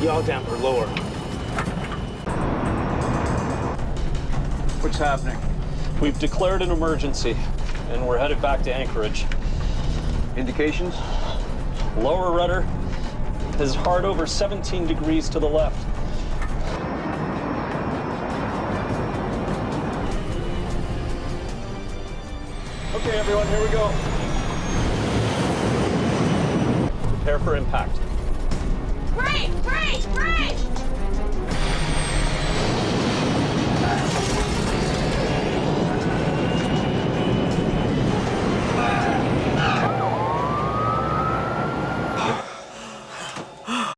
Yaw damper lower. What's happening? We've declared an emergency, and we're headed back to Anchorage. Indications? Lower rudder is hard over 17 degrees to the left. Okay, everyone, here we go. Prepare for impact.